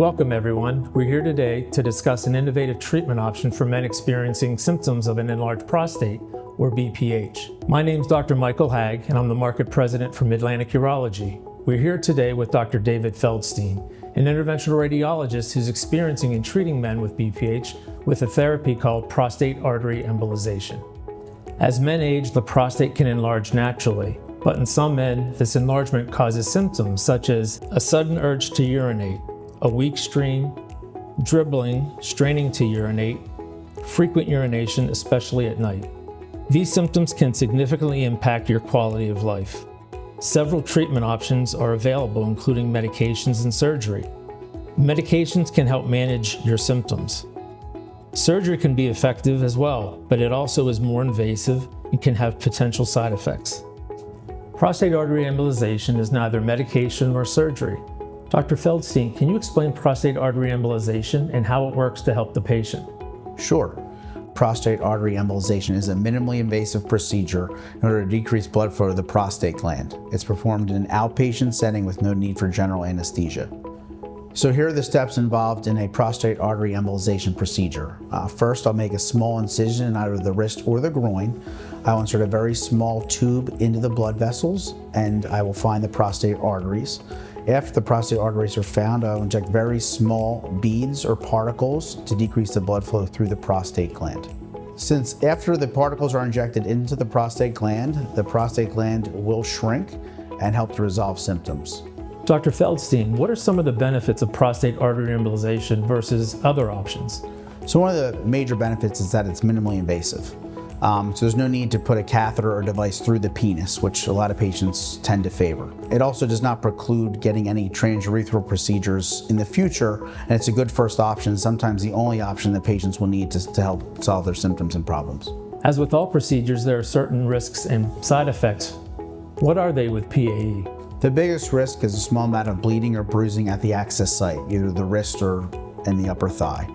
Welcome everyone. We're here today to discuss an innovative treatment option for men experiencing symptoms of an enlarged prostate, or BPH. My name is Dr. Michael Hag, and I'm the market president for MidLantic Urology. We're here today with Dr. David Feldstein, an interventional radiologist who's experiencing and treating men with BPH with a therapy called prostate artery embolization. As men age, the prostate can enlarge naturally, but in some men, this enlargement causes symptoms such as a sudden urge to urinate, a weak stream, dribbling, straining to urinate, frequent urination, especially at night. These symptoms can significantly impact your quality of life. Several treatment options are available, including medications and surgery. Medications can help manage your symptoms. Surgery can be effective as well, but it also is more invasive and can have potential side effects. Prostate artery embolization is neither medication nor surgery. Dr. Feldstein, can you explain prostate artery embolization and how it works to help the patient? Sure. Prostate artery embolization is a minimally invasive procedure in order to decrease blood flow to the prostate gland. It's performed in an outpatient setting with no need for general anesthesia. So here are the steps involved in a prostate artery embolization procedure. First, I'll make a small incision in either the wrist or the groin. I will insert a very small tube into the blood vessels, and I will find the prostate arteries. After the prostate arteries are found, I will inject very small beads or particles to decrease the blood flow through the prostate gland. Since after the particles are injected into the prostate gland will shrink and help to resolve symptoms. Dr. Feldstein, what are some of the benefits of prostate artery embolization versus other options? So one of the major benefits is that it's minimally invasive. So there's no need to put a catheter or device through the penis, which a lot of patients tend to favor. It also does not preclude getting any transurethral procedures in the future, and it's a good first option, sometimes the only option that patients will need to help solve their symptoms and problems. As with all procedures, there are certain risks and side effects. What are they with PAE? The biggest risk is a small amount of bleeding or bruising at the access site, either the wrist or in the upper thigh.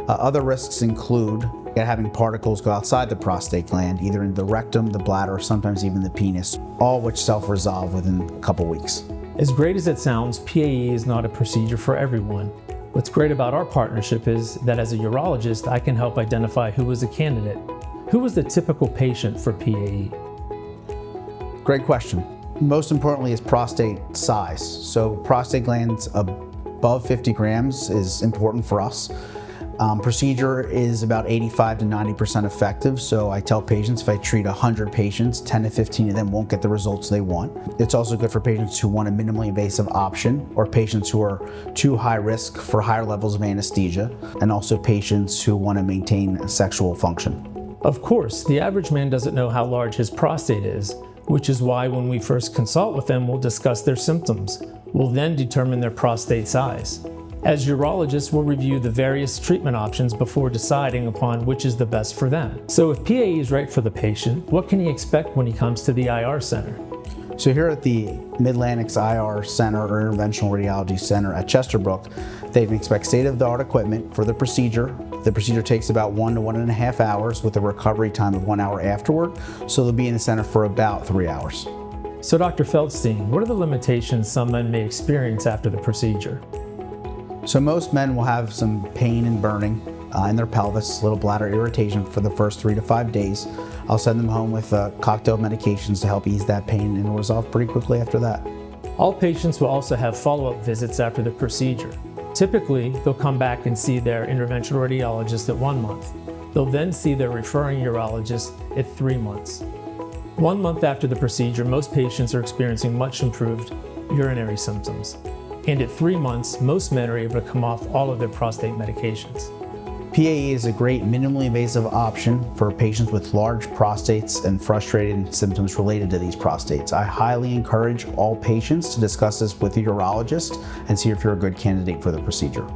Other risks include having particles go outside the prostate gland, either in the rectum, the bladder, or sometimes even the penis, all which self-resolve within a couple weeks. As great as it sounds, PAE is not a procedure for everyone. What's great about our partnership is that as a urologist, I can help identify who is a candidate. Who is the typical patient for PAE? Great question. Most importantly is prostate size. So prostate glands above 50 grams is important for us. Procedure is about 85 to 90% effective, so I tell patients if I treat 100 patients, 10 to 15 of them won't get the results they want. It's also good for patients who want a minimally invasive option, or patients who are too high risk for higher levels of anesthesia, and also patients who want to maintain sexual function. Of course, the average man doesn't know how large his prostate is, which is why when we first consult with them, we'll discuss their symptoms. We'll then determine their prostate size. As urologists, we'll review the various treatment options before deciding upon which is the best for them. So if PAE is right for the patient, what can he expect when he comes to the IR center? So here at the MidLantic's IR Center or Interventional Radiology Center at Chesterbrook, they can expect state-of-the-art equipment for the procedure. The procedure takes about 1 to 1.5 hours with a recovery time of 1 hour afterward, so they'll be in the center for about 3 hours. So Dr. Feldstein, what are the limitations some men may experience after the procedure? So most men will have some pain and burning in their pelvis, little bladder irritation for the first 3 to 5 days. I'll send them home with a cocktail of medications to help ease that pain, and it'll resolve pretty quickly after that. All patients will also have follow-up visits after the procedure. Typically, they'll come back and see their interventional radiologist at 1 month. They'll then see their referring urologist at 3 months. 1 month after the procedure, most patients are experiencing much improved urinary symptoms. And at 3 months, most men are able to come off all of their prostate medications. PAE is a great minimally invasive option for patients with large prostates and frustrating symptoms related to these prostates. I highly encourage all patients to discuss this with a urologist and see if you're a good candidate for the procedure.